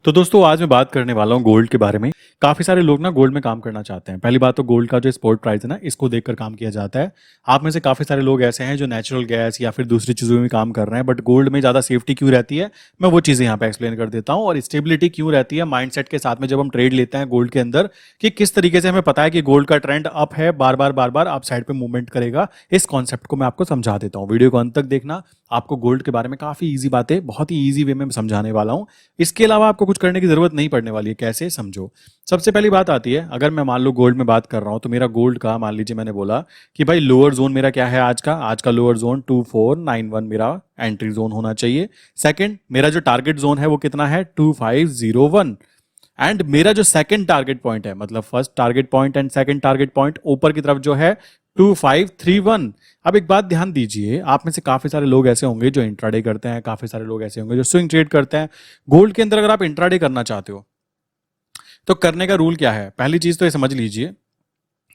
तो दोस्तों आज मैं बात करने वाला हूँ गोल्ड के बारे में। काफ़ी सारे लोग ना गोल्ड में काम करना चाहते हैं। पहली बात तो गोल्ड का जो स्पॉट प्राइस है ना, इसको देखकर काम किया जाता है। आप में से काफ़ी सारे लोग ऐसे हैं जो नेचुरल गैस या फिर दूसरी चीज़ों में काम कर रहे हैं, बट गोल्ड में ज़्यादा सेफ्टी क्यों रहती है, मैं वो चीज़ें यहाँ पे एक्सप्लेन कर देता हूँ। और स्टेबिलिटी क्यों रहती है माइंडसेट के साथ में जब हम ट्रेड लेते हैं गोल्ड के अंदर, कि किस तरीके से हमें पता है कि गोल्ड का ट्रेंड अप है, बार बार अप साइड पे मूवमेंट करेगा। इस कॉन्सेप्ट को मैं आपको समझा देता हूँ। वीडियो को अंत तक देखना, आपको गोल्ड के बारे में काफ़ी ईजी बातें बहुत ही ईजी वे में समझाने वाला हूँ। इसके अलावा आपको कुछ करने की जरूरत नहीं पड़ने वाली है। कैसे, समझो। सबसे पहली बात आती है, अगर मैं मान लो गोल्ड में बात कर रहा हूं तो मेरा गोल्ड का मान लीजिए मैंने बोला कि भाई लोअर जोन मेरा क्या है, आज का लोअर जोन 2491 मेरा एंट्री जोन होना चाहिए। सेकंड, मेरा जो टारगेट जोन है वो कितना है, 2501। एंड मेरा जो सेकंड टारगेट पॉइंट है, मतलब first target point and second target point ऊपर की तरफ जो है 2531। अब एक बात ध्यान दीजिए, आप में से काफी सारे लोग ऐसे होंगे जो इंट्राडे करते हैं, काफी सारे लोग ऐसे होंगे जो स्विंग ट्रेड करते हैं। गोल्ड के अंदर अगर आप इंट्राडे करना चाहते हो तो करने का रूल क्या है। पहली चीज तो ये समझ लीजिए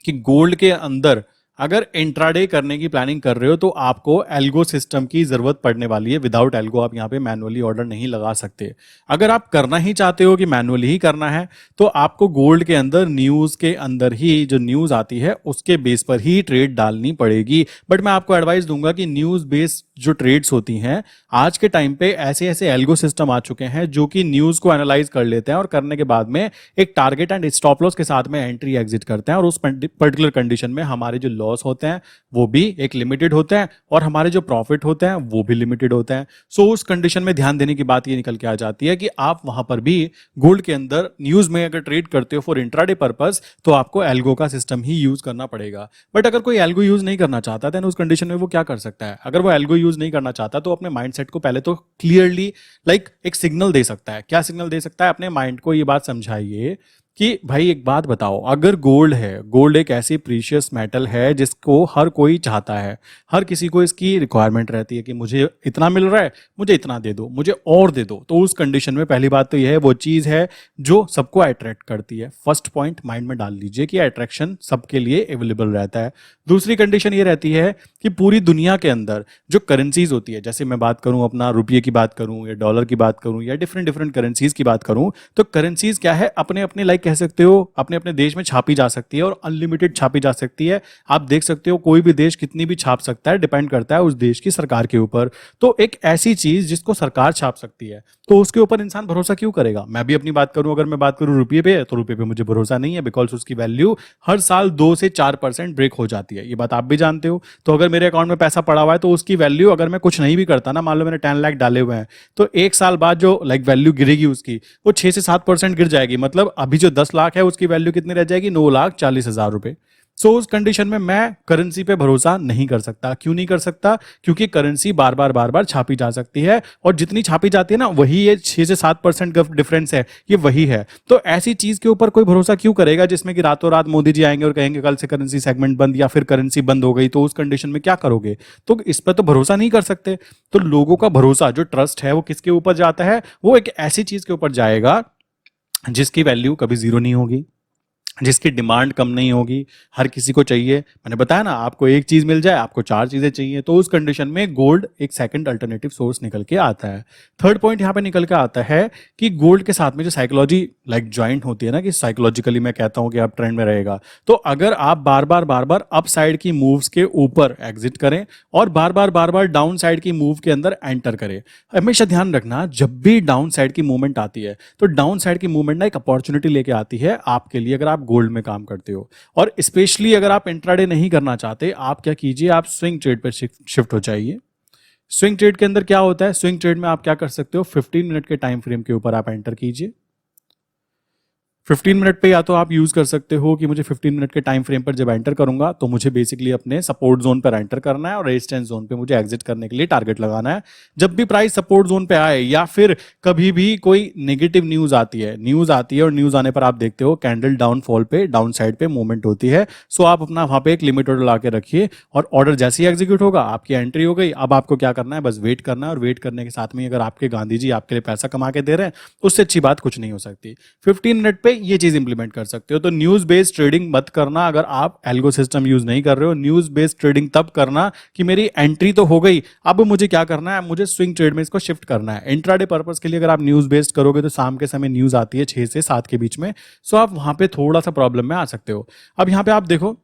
कि गोल्ड के अंदर अगर इंट्राडे करने की प्लानिंग कर रहे हो तो आपको एल्गो सिस्टम की जरूरत पड़ने वाली है। विदाउट एल्गो आप यहां पे मैनुअली ऑर्डर नहीं लगा सकते। अगर आप करना ही चाहते हो कि मैनुअली ही करना है तो आपको गोल्ड के अंदर न्यूज के अंदर ही जो न्यूज आती है उसके बेस पर ही ट्रेड डालनी पड़ेगी। बट मैं आपको एडवाइस दूंगा कि न्यूज बेस्ड जो ट्रेड्स होती हैं आज के टाइम पे ऐसे ऐसे एल्गो सिस्टम आ चुके हैं जो कि न्यूज को एनालाइज कर लेते हैं और करने के बाद में एक टारगेट एंड स्टॉप लॉस के साथ में एंट्री एग्जिट करते हैं। और उस पर्टिकुलर कंडीशन में हमारे जो लॉस होते हैं वो भी एक लिमिटेड होते हैं और हमारे जो प्रॉफिट होते हैं वो भी लिमिटेड होते हैं। सो उस कंडीशन में ध्यान देने की बात ये निकल के आ जाती है कि आप वहां पर भी गोल्ड के अंदर न्यूज में अगर ट्रेड करते हो फॉर इंट्राडे पर्पस तो आपको एल्गो का सिस्टम ही यूज करना पड़ेगा। बट अगर कोई एल्गो यूज नहीं करना चाहता देन उस कंडीशन में वो क्या कर सकता है। अगर वो एल्गो यूज नहीं करना चाहता तो अपने माइंडसेट को पहले तो क्लियरली एक सिग्नल दे सकता है। क्या सिग्नल दे सकता है, अपने माइंड को ये बात समझाइए कि भाई एक बात बताओ, अगर गोल्ड है, गोल्ड एक ऐसी प्रीशियस मेटल है जिसको हर कोई चाहता है, हर किसी को इसकी रिक्वायरमेंट रहती है कि मुझे इतना मिल रहा है, मुझे इतना दे दो, मुझे और दे दो। तो उस कंडीशन में पहली बात तो यह है वो चीज है जो सबको अट्रैक्ट करती है। फर्स्ट पॉइंट माइंड में डाल लीजिए कि अट्रैक्शन सबके लिए अवेलेबल रहता है। दूसरी कंडीशन ये रहती है कि पूरी दुनिया के अंदर जो करेंसीज होती है, जैसे मैं बात करूं अपना रुपये की बात करूं या डॉलर की बात करूं या डिफरेंट डिफरेंट करेंसीज की बात करूं, तो करेंसीज क्या है, अपने अपने कह सकते हो अपने अपने देश में छापी जा सकती है और अनलिमिटेड छापी जा सकती है। आप देख सकते हो कोई भी देश कितनी भी छाप सकता है, डिपेंड करता है उस देश की सरकार के ऊपर। तो एक ऐसी चीज जिसको सरकार छाप सकती है तो उसके ऊपर इंसान भरोसा क्यों करेगा। मैं भी अपनी बात करूं, अगर मैं बात करूं रुपये पे, तो रुपये पे मुझे भरोसा नहीं है, बिकॉज उसकी वैल्यू हर साल 2 से 4% ब्रेक हो जाती है। ये बात आप भी जानते हो। तो अगर मेरे अकाउंट में पैसा पड़ा हुआ है तो उसकी वैल्यू अगर मैं कुछ नहीं भी करता ना, मान लो मैंने 10 लाख डाले हुए हैं, तो एक साल बाद जो वैल्यू गिरेगी उसकी वो 6 से 7% गिर जाएगी। मतलब अभी जो 10 लाख है उसकी वैल्यू कितनी रह जाएगी, 9,40,000 रुपए। सो उस कंडीशन में मैं करेंसी पे भरोसा नहीं कर सकता। क्यों नहीं कर सकता, क्योंकि करेंसी बार बार छापी जा सकती है और जितनी छापी जाती है ना वही ये 6 से 7% का डिफरेंस है, ये वही है। तो ऐसी चीज के ऊपर कोई भरोसा क्यों करेगा जिसमें कि रातों रात मोदी जी आएंगे और कहेंगे कल से करेंसी सेगमेंट बंद या फिर करेंसी बंद हो गई, तो उस कंडीशन में क्या करोगे। तो इस पर तो भरोसा नहीं कर सकते। तो लोगों का भरोसा जो ट्रस्ट है वो किसके ऊपर जाता है, वो एक ऐसी चीज के ऊपर जाएगा जिसकी वैल्यू कभी जीरो नहीं होगी, जिसकी डिमांड कम नहीं होगी। हर किसी को चाहिए, मैंने बताया ना, आपको एक चीज मिल जाए आपको 4 चीजें चाहिए। तो उस कंडीशन में गोल्ड एक सेकंड अल्टरनेटिव सोर्स निकल के आता है। थर्ड पॉइंट यहां पे निकल के आता है कि गोल्ड के साथ में जो साइकोलॉजी ज्वाइंट होती है ना, कि साइकोलॉजिकली मैं कहता हूं कि आप ट्रेंड में रहेगा, तो अगर आप बार बार अप साइड की मूव्स के ऊपर एग्जिट करें और बार बार डाउन साइड की मूव के अंदर एंटर करें, हमेशा ध्यान रखना जब भी डाउन साइड की मूवमेंट आती है तो डाउन साइड की मूवमेंट ना एक अपॉर्चुनिटी लेके आती है आपके लिए, अगर आप गोल्ड में काम करते हो। और स्पेशली अगर आप इंट्राडे नहीं करना चाहते, आप क्या कीजिए, आप स्विंग ट्रेड पर शिफ्ट हो जाइए। स्विंग ट्रेड के अंदर क्या होता है, स्विंग ट्रेड में आप क्या कर सकते हो, 15 मिनट के टाइम फ्रेम के ऊपर आप एंटर कीजिए। 15 मिनट पे या तो आप यूज कर सकते हो कि मुझे 15 मिनट के टाइम फ्रेम पर जब एंटर करूंगा तो मुझे बेसिकली अपने सपोर्ट जोन पर एंटर करना है और रेजिस्टेंस जोन पे मुझे एग्जिट करने के लिए टारगेट लगाना है। जब भी प्राइस सपोर्ट जोन पे आए या फिर कभी भी कोई नेगेटिव न्यूज आती है और न्यूज आने पर आप देखते हो कैंडल डाउनफॉल पे डाउन साइड पे मूवमेंट होती है, सो आप अपना वहां पे एक लिमिट ऑर्डर ला के रखिए और ऑर्डर जैसे ही एग्जीक्यूट होगा आपकी एंट्री हो गई। अब आपको क्या करना है, बस वेट करना है। और वेट करने के साथ में अगर आपके गांधी जी आपके लिए पैसा कमा के दे रहे हैं उससे अच्छी बात कुछ नहीं हो सकती। 15 मिनट पे ये चीज इंप्लीमेंट कर सकते हो। तो न्यूज बेस्ड ट्रेडिंग मत करना अगर आप एल्गो सिस्टम यूज नहीं कर रहे हो। न्यूज बेस्ड ट्रेडिंग तब करना कि मेरी एंट्री तो हो गई, अब मुझे क्या करना है, मुझे स्विंग ट्रेड में इसको शिफ्ट करना है। इंट्राडे पर्पस के लिए अगर आप न्यूज बेस्ड करोगे तो शाम के समय न्यूज आती है 6 से 7 के बीच में, सो आप वहां पे थोड़ा सा प्रॉब्लम में आ सकते हो। अब यहाँ पे आप देखो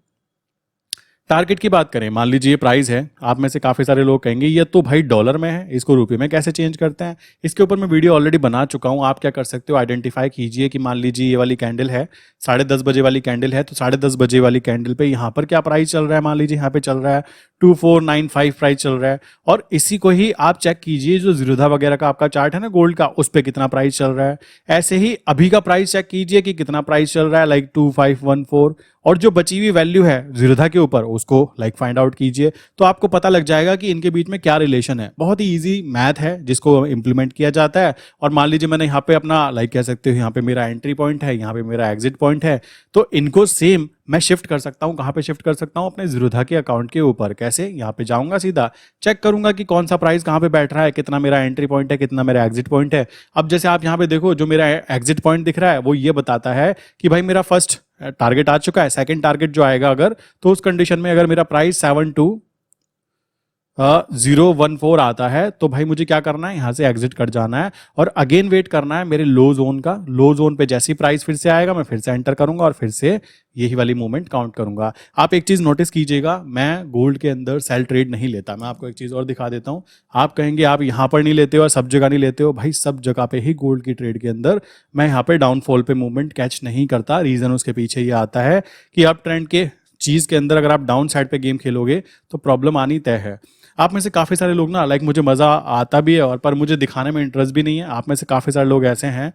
टारगेट की बात करें, मान लीजिए ये प्राइस है, आप में से काफी सारे लोग कहेंगे ये तो भाई डॉलर में है, इसको रुपये में कैसे चेंज करते हैं। इसके ऊपर मैं वीडियो ऑलरेडी बना चुका हूं। आप क्या कर सकते हो, आइडेंटिफाई कीजिए कि मान लीजिए ये वाली कैंडल है, 10:30 बजे वाली कैंडल है, तो 10:30 बजे वाली कैंडल पे यहाँ पर क्या प्राइस चल रहा है, मान लीजिए यहाँ पे चल रहा है 2495 प्राइस चल रहा है। और इसी को ही आप चेक कीजिए, जो जीरोधा वगैरह का आपका चार्ट है ना गोल्ड का, उस पर कितना प्राइस चल रहा है। ऐसे ही अभी का प्राइस चेक कीजिए कि कितना प्राइस चल रहा है, लाइक 2514, और जो बची हुई वैल्यू है जीरोधा के ऊपर उसको लाइक फाइंड आउट कीजिए, तो आपको पता लग जाएगा कि इनके बीच में क्या रिलेशन है। बहुत ही इजी मैथ है जिसको इंप्लीमेंट किया जाता है। और मान लीजिए मैंने यहाँ पे अपना लाइक कह सकते हो, यहाँ पे मेरा एंट्री पॉइंट है, यहाँ पे मेरा एग्जिट पॉइंट है, तो इनको सेम मैं शिफ्ट कर सकता हूँ। कहाँ पे शिफ्ट कर सकता हूँ, अपने जीरोधा के अकाउंट के ऊपर। कैसे, यहाँ पे जाऊंगा सीधा, चेक करूंगा कि कौन सा प्राइस कहाँ पे बैठ रहा है, कितना मेरा एंट्री पॉइंट है, कितना मेरा एग्जिट पॉइंट है। अब जैसे आप यहाँ पे देखो, जो मेरा एग्जिट पॉइंट दिख रहा है वो ये बताता है कि भाई मेरा फर्स्ट टारगेट आ चुका है। सेकंड टारगेट जो आएगा अगर, तो उस कंडीशन में अगर मेरा प्राइस 72014 आता है, तो भाई मुझे क्या करना है, यहां से एग्जिट कर जाना है और अगेन वेट करना है मेरे लो जोन का। लो जोन पे जैसी प्राइस फिर से आएगा, मैं फिर से एंटर करूंगा और फिर से यही वाली मूवमेंट काउंट करूंगा। आप एक चीज नोटिस कीजिएगा, मैं गोल्ड के अंदर सेल ट्रेड नहीं लेता। मैं आपको एक चीज और दिखा देता हूं। आप कहेंगे आप यहां पर नहीं लेते हो और सब जगह नहीं लेते हो, भाई सब जगह पे ही गोल्ड की ट्रेड के अंदर मैं यहाँ पे डाउनफॉल पे मूवमेंट कैच नहीं करता। रीजन उसके पीछे ये आता है कि आप ट्रेंड के चीज के अंदर अगर आप डाउन साइड पे गेम खेलोगे तो प्रॉब्लम आनी तय है। आप में से काफ़ी सारे लोग ना, लाइक मुझे मज़ा आता भी है और पर मुझे दिखाने में इंटरेस्ट भी नहीं है। आप में से काफ़ी सारे लोग ऐसे हैं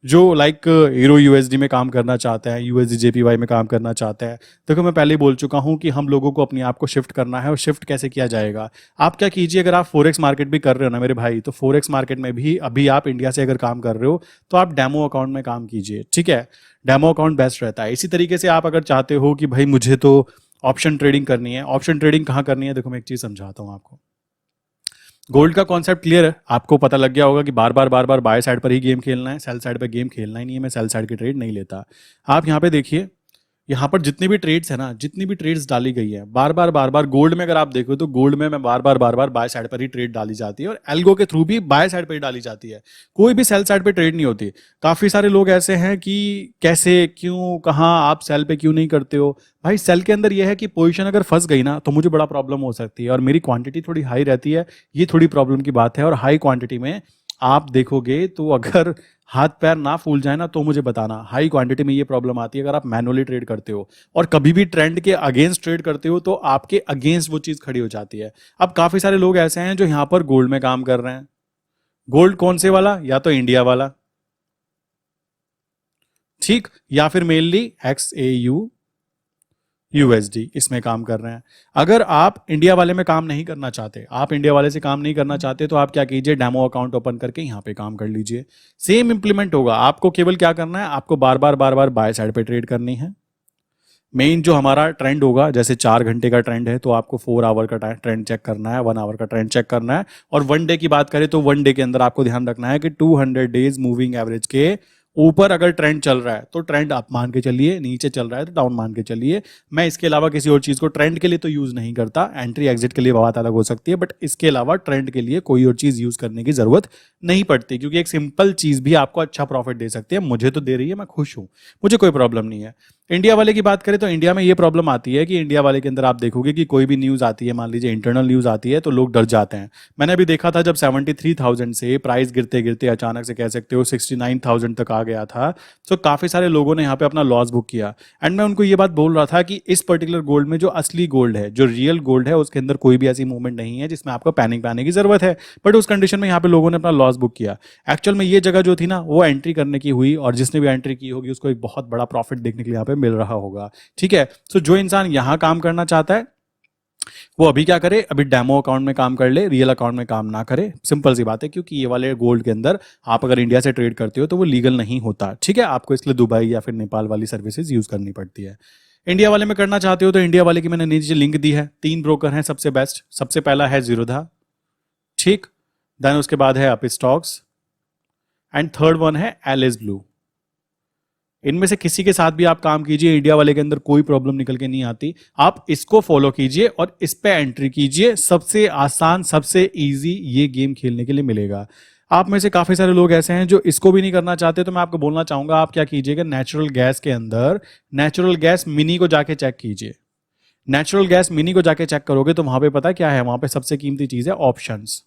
जो लाइक हीरो यूएसडी में काम करना चाहते हैं, यूएसडी जेपीवाई में काम करना चाहते हैं। देखो मैं पहले ही बोल चुका हूं कि हम लोगों को अपने आप को शिफ्ट करना है, और शिफ्ट कैसे किया जाएगा। आप क्या कीजिए, अगर आप फोरेक्स मार्केट भी कर रहे हो ना मेरे भाई, तो फोरेक्स मार्केट में भी अभी आप इंडिया से अगर काम कर रहे हो तो आप डेमो अकाउंट में काम कीजिए, ठीक है। डेमो अकाउंट बेस्ट रहता है। इसी तरीके से आप अगर चाहते हो कि भाई मुझे तो ऑप्शन ट्रेडिंग करनी है, ऑप्शन ट्रेडिंग कहाँ करनी है, देखो मैं एक चीज़ समझाता हूँ आपको। गोल्ड का कॉन्सेप्ट क्लियर है, आपको पता लग गया होगा कि बार बार बाय साइड पर ही गेम खेलना है, सेल साइड पर गेम खेलना ही नहीं है। मैं सेल साइड की ट्रेड नहीं लेता। आप यहाँ पे देखिए, यहाँ पर जितनी भी ट्रेड्स है ना, जितनी भी ट्रेड्स डाली गई है, बार बार गोल्ड में अगर आप देखो तो गोल्ड में मैं बार बार बाय साइड पर ही ट्रेड डाली जाती है और एल्गो के थ्रू भी बाय साइड पर ही डाली जाती है। कोई भी सेल साइड पे ट्रेड नहीं होती। काफी सारे लोग ऐसे हैं कि कैसे, क्यों, कहाँ, आप सेल पे क्यों नहीं करते हो। भाई सेल के अंदर यह है कि पोजीशन अगर फंस गई ना तो मुझे बड़ा प्रॉब्लम हो सकती है, और मेरी क्वांटिटी थोड़ी हाई रहती है, ये थोड़ी प्रॉब्लम की बात है। और हाई क्वांटिटी में आप देखोगे तो अगर हाथ पैर ना फूल जाए ना तो मुझे बताना। हाई क्वांटिटी में ये प्रॉब्लम आती है अगर आप मैनुअली ट्रेड करते हो और कभी भी ट्रेंड के अगेंस्ट ट्रेड करते हो तो आपके अगेंस्ट वो चीज खड़ी हो जाती है। अब काफी सारे लोग ऐसे हैं जो यहां पर गोल्ड में काम कर रहे हैं। गोल्ड कौन से वाला, या तो इंडिया वाला, ठीक, या फिर मेनली XAUUSD इसमें काम कर रहे हैं। अगर आप इंडिया वाले में काम नहीं करना चाहते, आप इंडिया वाले से काम नहीं करना चाहते, तो आप क्या कीजिए, डेमो अकाउंट ओपन करके यहाँ पे काम कर लीजिए। सेम इंप्लीमेंट होगा। आपको केवल क्या करना है, आपको बार बार बाय साइड पे ट्रेड करनी है। मेन जो हमारा ट्रेंड होगा, जैसे 4 घंटे का ट्रेंड है तो आपको 4 आवर का ट्रेंड चेक करना है, 1 आवर का ट्रेंड चेक करना है। और 1 डे की बात करें तो 1 डे के अंदर आपको ध्यान रखना है कि 200 डेज मूविंग एवरेज के ऊपर अगर ट्रेंड चल रहा है तो ट्रेंड अप मान के चलिए, नीचे चल रहा है तो डाउन मान के चलिए। मैं इसके अलावा किसी और चीज को ट्रेंड के लिए तो यूज नहीं करता। एंट्री एग्जिट के लिए बात अलग हो सकती है, बट इसके अलावा ट्रेंड के लिए कोई और चीज यूज करने की जरूरत नहीं पड़ती, क्योंकि एक सिंपल चीज भी आपको अच्छा प्रॉफिट दे सकती है। मुझे तो दे रही है, मैं खुश हूं, मुझे कोई प्रॉब्लम नहीं है। इंडिया वाले की बात करें तो इंडिया में ये प्रॉब्लम आती है कि इंडिया वाले के अंदर आप देखोगे कि कोई भी न्यूज आती है, मान लीजिए इंटरनल न्यूज आती है, तो लोग डर जाते हैं। मैंने अभी देखा था जब 73,000 से प्राइस गिरते गिरते अचानक से कह सकते हो 69,000 तक आ गया था, तो काफी सारे लोगों ने यहाँ पे अपना लॉस बुक किया। एंड मैं उनको ये बात बोल रहा था कि इस पर्टिकुलर गोल्ड में जो असली गोल्ड है, जो रियल गोल्ड है, उसके अंदर कोई भी ऐसी मूवमेंट नहीं है जिसमें आपको पैनिक पाने की जरूरत है। बट उस कंडीशन में यहाँ पे लोगों ने अपना लॉस बुक किया। एक्चुअल में ये जगह जो थी ना, वो एंट्री करने की हुई, और जिसने भी एंट्री की होगी उसको एक बहुत बड़ा प्रॉफिट देखने के लिए यहाँ पे मिल रहा होगा, ठीक है। तो जो इंसान यहां काम करना चाहता है वो अभी क्या करे, अभी डेमो अकाउंट में काम कर ले, रियल अकाउंट में काम ना करे। सिंपल सी बात है, क्योंकि ये वाले गोल्ड के अंदर आप अगर इंडिया से ट्रेड करते हो तो वो लीगल नहीं होता, ठीक है। आपको इसलिए दुबई या फिर नेपाल वाली सर्विसेज यूज करनी पड़ती है। इंडिया वाले में करना चाहते हो तो इंडिया वाले की मैंने नीचे लिंक दी है। 3 ब्रोकर हैं सबसे बेस्ट। सबसे पहला है जीरोधा, ठीक, देन उसके बाद है up stocks, and third one है एल एस ब्लू। इनमें से किसी के साथ भी आप काम कीजिए, इंडिया वाले के अंदर कोई प्रॉब्लम निकल के नहीं आती। आप इसको फॉलो कीजिए और इस पे एंट्री कीजिए, सबसे आसान सबसे इजी ये गेम खेलने के लिए मिलेगा। आप में से काफी सारे लोग ऐसे हैं जो इसको भी नहीं करना चाहते, तो मैं आपको बोलना चाहूंगा आप क्या कीजिएगा, नेचुरल गैस के अंदर नेचुरल गैस मिनी को जाके चेक कीजिए। नेचुरल गैस मिनी को जाके चेक करोगे तो वहां पे पता है क्या है, वहां पे सबसे कीमती चीज है ऑप्शंस।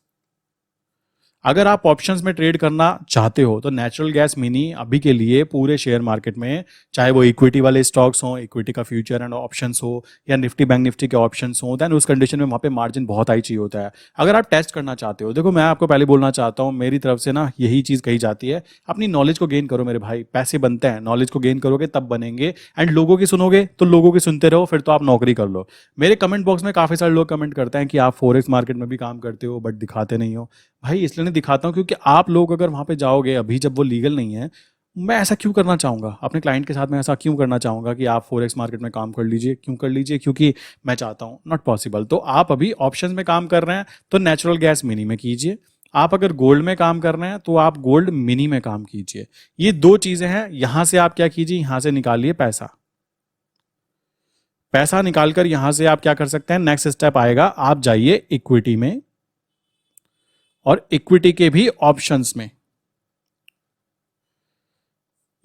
अगर आप ऑप्शंस में ट्रेड करना चाहते हो तो नेचुरल गैस मिनी अभी के लिए पूरे शेयर मार्केट में, चाहे वो इक्विटी वाले स्टॉक्स हो, इक्विटी का फ्यूचर एंड ऑप्शंस हो, या निफ्टी बैंक निफ्टी के ऑप्शंस हो, देन उस कंडीशन में वहां पे मार्जिन बहुत हाई चाहिए होता है। अगर आप टेस्ट करना चाहते हो, देखो मैं आपको पहले बोलना चाहता हूं, मेरी तरफ से ना यही चीज कही जाती है, अपनी नॉलेज को गेन करो मेरे भाई, पैसे बनते हैं, नॉलेज को गेन करोगे तब बनेंगे। एंड लोगों की सुनोगे तो लोगों की सुनते रहो, फिर तो आप नौकरी कर लो। मेरे कमेंट बॉक्स में काफी सारे लोग कमेंट करते हैं कि आप फॉरेक्स मार्केट में भी काम करते हो बट दिखाते नहीं हो। भाई इसलिए नहीं दिखाता हूं क्योंकि आप लोग अगर वहां पे जाओगे अभी जब वो लीगल नहीं है, मैं ऐसा क्यों करना चाहूंगा अपने क्लाइंट के साथ, मैं ऐसा क्यों करना चाहूंगा कि आप फॉरेक्स मार्केट में काम कर लीजिए, क्यों कर लीजिए, क्योंकि मैं चाहता हूं, नॉट पॉसिबल। तो आप अभी ऑप्शंस में काम कर रहे हैं तो नेचुरल गैस मिनी में कीजिए। आप अगर गोल्ड में काम कर रहे हैं तो आप गोल्ड मिनी में काम कीजिए। ये दो चीजें हैं। यहां से आप क्या कीजिए, यहां से निकालिए पैसा। पैसा निकालकर यहां से आप क्या कर सकते हैं, नेक्स्ट स्टेप आएगा, आप जाइए इक्विटी में और इक्विटी के भी ऑप्शंस में,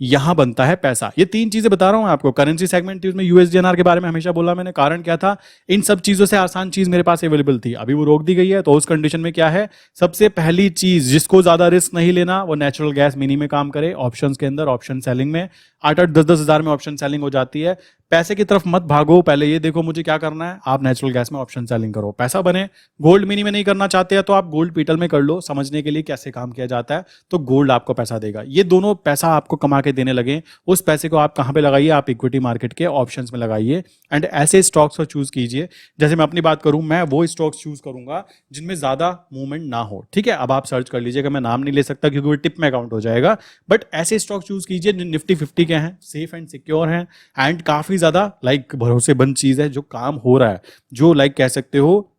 यहां बनता है पैसा। ये तीन चीजें बता रहा हूं आपको। करेंसी सेगमेंट में यूएसडीएनआर के बारे में हमेशा बोला मैंने, कारण क्या था, इन सब चीजों से आसान चीज मेरे पास अवेलेबल थी, अभी वो रोक दी गई है। तो उस कंडीशन में क्या है, सबसे पहली चीज जिसको ज्यादा रिस्क नहीं लेना वो नेचुरल गैस मिनी में काम करे, ऑप्शंस के अंदर, ऑप्शन सेलिंग में 8-8 10-10 हजार में ऑप्शन सेलिंग हो जाती है। पैसे की तरफ मत भागो, पहले ये देखो मुझे क्या करना है, आप नेचुरल गैस में ऑप्शन सेलिंग करो, पैसा बने। गोल्ड मिनी में नहीं करना चाहते हैं तो आप गोल्ड पीटल में कर लो, समझने के लिए कैसे काम किया जाता है, तो गोल्ड आपको पैसा देगा। ये दोनों पैसा आपको कमा के देने लगे, उस पैसे को आप कहां पे लगाइए, आप इक्विटी मार्केट के ऑप्शंस में लगाइए। एंड ऐसे स्टॉक्स को चूज कीजिए, जैसे मैं अपनी बात करूं, मैं वो स्टॉक्स चूज करूंगा जिनमें ज्यादा मूवमेंट ना हो। ठीक है, अब आप सर्च कर लीजिएगा, मैं नाम नहीं ले सकता क्योंकि वो टिप में अकाउंट हो जाएगा, बट ऐसे स्टॉक चूज कीजिए जो निफ्टी 50 के हैं, सेफ एंड सिक्योर हैं, एंड काफी ज्यादा भरोसेमंद चीज है, जो काम हो रहा है, जो कह सकते हो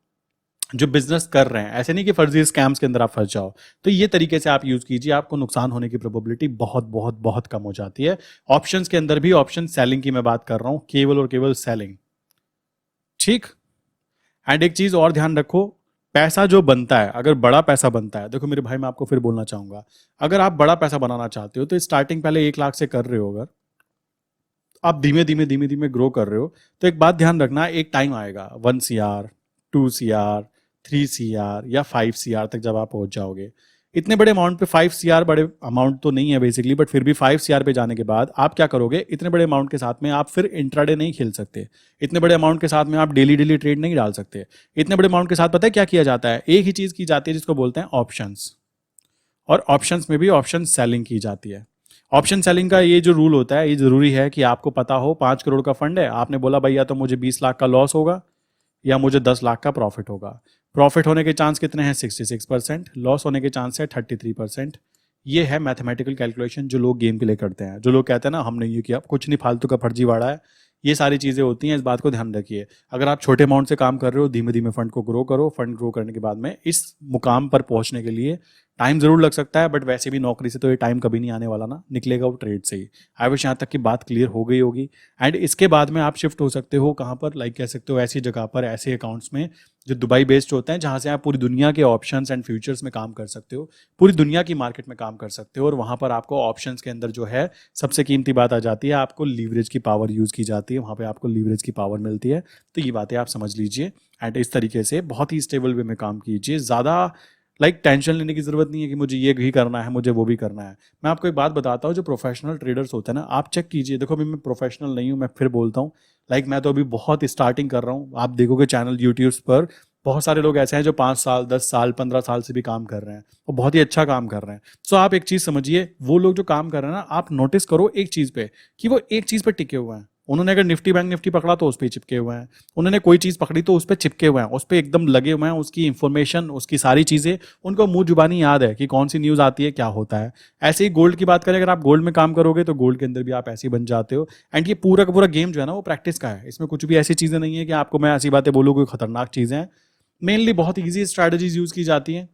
जो बिजनेस कर रहे हैं। ऐसे नहीं कि फर्जी स्कैम्स के अंदर आप फंस जाओ। तो ये तरीके से आप यूज कीजिए, आपको नुकसान होने की प्रोबेबिलिटी बहुत बहुत बहुत कम हो जाती है। ऑप्शंस के अंदर भी ऑप्शन सेलिंग की मैं बात कर रहा हूं, केवल और केवल सेलिंग। ठीक। एंड एक चीज और ध्यान रखो, पैसा जो बनता है, अगर बड़ा पैसा बनता है, देखो मेरे भाई मैं आपको फिर बोलना चाहूंगा, अगर आप बड़ा पैसा बनाना चाहते हो तो स्टार्टिंग पहले 1 लाख से कर रहे हो, अगर आप धीमे धीमे धीमे धीमे ग्रो कर रहे हो, तो एक बात ध्यान रखना, एक टाइम आएगा 1 CR 2 CR 3 CR या 5 CR तक जब आप पहुंच जाओगे। इतने बड़े अमाउंट पे 5 CR बड़े अमाउंट तो नहीं है बेसिकली, बट फिर भी 5 CR पे जाने के बाद आप क्या करोगे, इतने बड़े अमाउंट के साथ में आप फिर इंट्राडे नहीं खेल सकते, इतने बड़े अमाउंट के साथ में आप डेली डेली ट्रेड नहीं डाल सकते। इतने बड़े अमाउंट के साथ पता है क्या किया जाता है, एक ही चीज की जाती है जिसको बोलते हैं ऑप्शंस, और ऑप्शंस में भी ऑप्शन सेलिंग की जाती है। ऑप्शन सेलिंग का ये जो रूल होता है, ये जरूरी है कि आपको पता हो, 5 करोड़ का फंड है, आपने बोला भैया तो मुझे 20 लाख का लॉस होगा या मुझे 10 लाख का प्रॉफिट होगा। प्रॉफिट होने के चांस कितने हैं, 66%, लॉस होने के चांस है 33%। ये है मैथमेटिकल कैलकुलेशन जो लोग गेम के लिए करते हैं। जो लोग कहते हैं ना हमने ये किया, कुछ नहीं, फालतू का फर्जीवाड़ा है, ये सारी चीजें होती हैं, इस बात को ध्यान रखिए। अगर आप छोटे अमाउंट से काम कर रहे हो, धीमे धीमे फंड को ग्रो करो। फंड ग्रो करने के बाद में इस मुकाम पर पहुंचने के लिए टाइम जरूर लग सकता है, बट वैसे भी नौकरी से तो ये टाइम कभी नहीं आने वाला ना, निकलेगा वो ट्रेड से ही। आई विश यहाँ तक की बात क्लियर हो गई होगी। एंड इसके बाद में आप शिफ्ट हो सकते हो कहाँ पर, कह सकते हो ऐसी जगह पर, ऐसे अकाउंट्स में जो दुबई बेस्ड होते हैं, जहाँ से आप पूरी दुनिया के ऑप्शंस एंड फ्यूचर्स में काम कर सकते हो, पूरी दुनिया की मार्केट में काम कर सकते हो। और वहाँ पर आपको ऑप्शंस के अंदर जो है सबसे कीमती बात आ जाती है, आपको लीवरेज की पावर यूज़ की जाती है, वहाँ पर आपको लीवरेज की पावर मिलती है। तो ये बातें आप समझ लीजिए एंड इस तरीके से बहुत ही स्टेबल वे में काम कीजिए। ज़्यादा टेंशन लेने की जरूरत नहीं है कि मुझे ये भी करना है, मुझे वो भी करना है। मैं आपको एक बात बताता हूँ, जो प्रोफेशनल ट्रेडर्स होते हैं ना, आप चेक कीजिए। देखो अभी मैं प्रोफेशनल नहीं हूँ, मैं फिर बोलता हूँ, मैं तो अभी बहुत स्टार्टिंग कर रहा हूँ। आप देखोगे चैनल यूट्यूब पर बहुत सारे लोग ऐसे हैं जो 5 साल 10 साल 15 साल से भी काम कर रहे हैं और बहुत ही अच्छा काम कर रहे हैं। सो आप एक चीज समझिए, वो लोग जो काम कर रहे हैं ना, आप नोटिस करो एक चीज पे कि वो एक चीज पे टिके हुए हैं। उन्होंने अगर निफ्टी बैंक निफ्टी पकड़ा तो उस पर चिपके हुए हैं, उन्होंने कोई चीज पकड़ी तो उस पर चिपके हुए हैं, उस पर एकदम लगे हुए हैं। उसकी इंफॉर्मेशन, उसकी सारी चीजें उनको मुंह जुबानी याद है कि कौन सी न्यूज आती है, क्या होता है। ऐसे ही गोल्ड की बात करें, अगर आप गोल्ड में काम करोगे तो गोल्ड के अंदर भी आप ऐसे ही बन जाते हो। एंड ये पूरा का पूरा गेम जो है ना, वो प्रैक्टिस का है। इसमें कुछ भी ऐसी चीजें नहीं है कि आपको मैं ऐसी बातें बोलूँ कोई खतरनाक चीजें हैं। मेनली बहुत ईजी स्ट्रैटेजीज यूज की जाती हैं।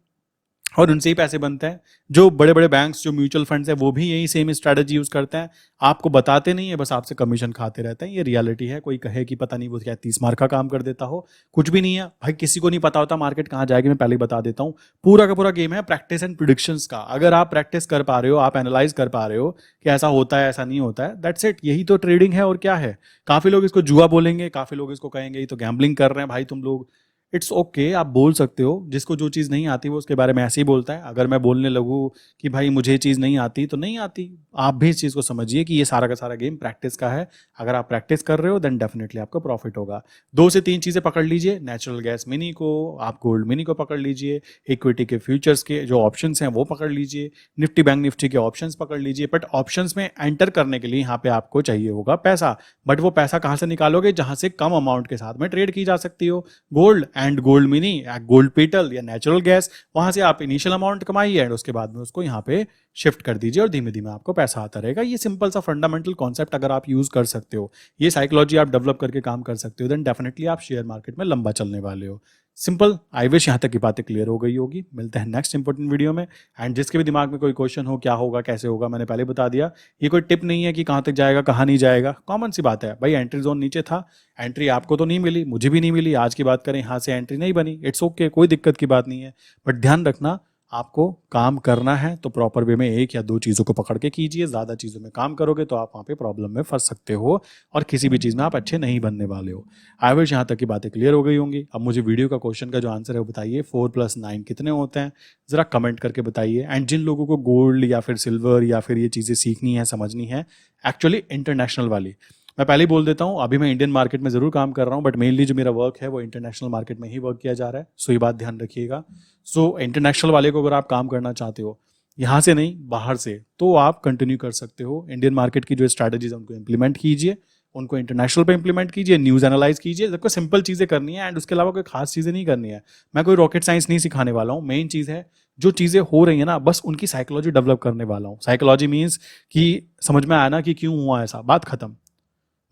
और उनसे ही पैसे बनते हैं। जो बड़े बड़े बैंक्स, जो म्यूचुअल फंड्स हैं, वो भी यही सेम स्ट्रैटेजी यूज करते हैं। आपको बताते नहीं है, बस आपसे कमीशन खाते रहते हैं। ये रियलिटी है। कोई कहे कि पता नहीं वो क्या 30 मार्क का काम कर देता हो, कुछ भी नहीं है भाई। किसी को नहीं पता होता मार्केट कहाँ जाएगी। मैं पहले ही बता देता हूँ, पूरा का पूरा गेम है प्रैक्टिस एंड प्रिडिक्शंस का। अगर आप प्रैक्टिस कर पा रहे हो, आप एनालाइज कर पा रहे हो कि ऐसा होता है, ऐसा नहीं होता है, दैट्स इट। यही तो ट्रेडिंग है और क्या है। काफी लोग इसको जुआ बोलेंगे, काफी लोग इसको कहेंगे ये तो गैम्बलिंग कर रहे हैं भाई तुम लोग। इट्स ओके, आप बोल सकते हो। जिसको जो चीज़ नहीं आती वो उसके बारे में ऐसे ही बोलता है। अगर मैं बोलने लगूँ कि भाई मुझे ये चीज़ नहीं आती तो नहीं आती। आप भी इस चीज़ को समझिए कि ये सारा का सारा गेम प्रैक्टिस का है। अगर आप प्रैक्टिस कर रहे हो देन डेफिनेटली आपको प्रॉफिट होगा। 2 से 3 चीज़ें पकड़ लीजिए, नेचुरल गैस मिनी को, आप गोल्ड मिनी को पकड़ लीजिए, इक्विटी के फ्यूचर्स के जो ऑप्शंस हैं वो पकड़ लीजिए, निफ्टी बैंक निफ्टी के ऑप्शंस पकड़ लीजिए। बट ऑप्शंस में एंटर करने के लिए यहाँ पे आपको चाहिए होगा पैसा। बट वो पैसा कहाँ से निकालोगे? जहाँ से कम अमाउंट के साथ में ट्रेड की जा सकती हो। Gold and gold mini, gold petal या नेचुरल गैस, वहां से आप इनिशियल अमाउंट कमाइए एंड उसके बाद में उसको यहाँ पे शिफ्ट कर दीजिए और धीमे धीमे आपको पैसा आता रहेगा। ये सिंपल सा फंडामेंटल कॉन्सेप्ट अगर आप यूज कर सकते हो, ये साइकोलॉजी आप डेवलप करके काम कर सकते हो, देन डेफिनेटली आप शेयर मार्केट में लंबा चलने वाले हो। सिंपल। आई विश यहाँ तक की बातें क्लियर हो गई होगी। मिलते हैं नेक्स्ट इंपॉर्टेंट वीडियो में। एंड जिसके भी दिमाग में कोई क्वेश्चन हो, क्या होगा कैसे होगा, मैंने पहले बता दिया। ये कोई टिप नहीं है कि कहाँ तक जाएगा कहाँ नहीं जाएगा। कॉमन सी बात है भाई, एंट्री जोन नीचे था, एंट्री आपको तो नहीं मिली, मुझे भी नहीं मिली। आज की बात करें, यहाँ से एंट्री नहीं बनी, इट्स ओके, कोई दिक्कत की बात नहीं है। बट ध्यान रखना, आपको काम करना है तो प्रॉपर वे में 1 या 2 चीज़ों को पकड़ के कीजिए। ज़्यादा चीज़ों में काम करोगे तो आप वहाँ पे प्रॉब्लम में फंस सकते हो और किसी भी चीज़ में आप अच्छे नहीं बनने वाले हो। आई विश यहाँ तक की बातें क्लियर हो गई होंगी। अब मुझे वीडियो का क्वेश्चन का जो आंसर है वो बताइए, 4+9 कितने होते हैं? ज़रा कमेंट करके बताइए। एंड जिन लोगों को गोल्ड या फिर सिल्वर या फिर ये चीज़ें सीखनी है, समझनी है, एक्चुअली इंटरनेशनल वाली, मैं पहले ही बोल देता हूँ, अभी मैं इंडियन मार्केट में ज़रूर काम कर रहा हूँ, बट मेनली जो मेरा वर्क है वो इंटरनेशनल मार्केट में ही वर्क किया जा रहा है। सो ये बात ध्यान रखिएगा। सो इंटरनेशनल वाले को अगर आप काम करना चाहते हो, यहाँ से नहीं बाहर से, तो आप कंटिन्यू कर सकते हो। इंडियन मार्केट की जो स्ट्रैटेजीज उनको इम्प्लीमेंट कीजिए, उनको इंटरनेशनल पे इम्प्लीमेंट कीजिए, न्यूज़ एनालाइज कीजिए। सबको सिंपल चीज़ें करनी है एंड उसके अलावा कोई खास चीज़ें नहीं करनी है। मैं कोई रॉकेट साइंस नहीं सिखाने वाला हूँ। मेन चीज़ है जो चीज़ें हो रही है ना, बस उनकी साइकोलॉजी डेवलप करने वाला हूँ। साइकोलॉजी मीन्स कि समझ में आया ना कि क्यों हुआ ऐसा, बात खत्म।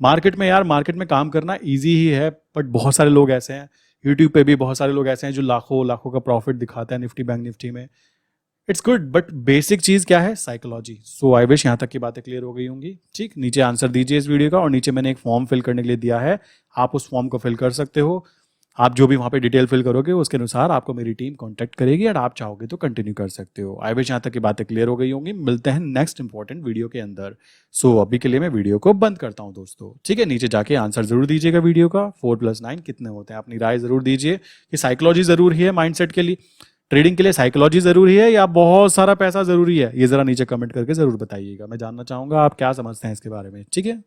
मार्केट में यार, मार्केट में काम करना इजी ही है, बट बहुत सारे लोग ऐसे हैं, यूट्यूब पे भी बहुत सारे लोग ऐसे हैं जो लाखों लाखों का प्रॉफिट दिखाते हैं निफ्टी बैंक निफ्टी में। इट्स गुड, बट बेसिक चीज क्या है? साइकोलॉजी। सो आई विश यहाँ तक की बातें क्लियर हो गई होंगी। ठीक, नीचे आंसर दीजिए इस वीडियो का, और नीचे मैंने एक फॉर्म फिल करने के लिए दिया है, आप उस फॉर्म को फिल कर सकते हो। आप जो भी वहाँ पे डिटेल फिल करोगे उसके अनुसार आपको मेरी टीम कांटेक्ट करेगी और आप चाहोगे तो कंटिन्यू कर सकते हो। आई विश यहाँ तक की बातें क्लियर हो गई होंगी। मिलते हैं नेक्स्ट इंपॉर्टेंट वीडियो के अंदर। सो अभी के लिए मैं वीडियो को बंद करता हूँ दोस्तों। ठीक है, नीचे जाके आंसर जरूर दीजिएगा वीडियो का, 4+9 कितने होते हैं। अपनी राय जरूर दीजिए कि साइकोलॉजी जरूरी है माइंडसेट के लिए, ट्रेडिंग के लिए साइकोलॉजी जरूरी है या बहुत सारा पैसा जरूरी है। ये जरा नीचे कमेंट करके जरूर बताइएगा। मैं जानना चाहूंगा आप क्या समझते हैं इसके बारे में। ठीक है।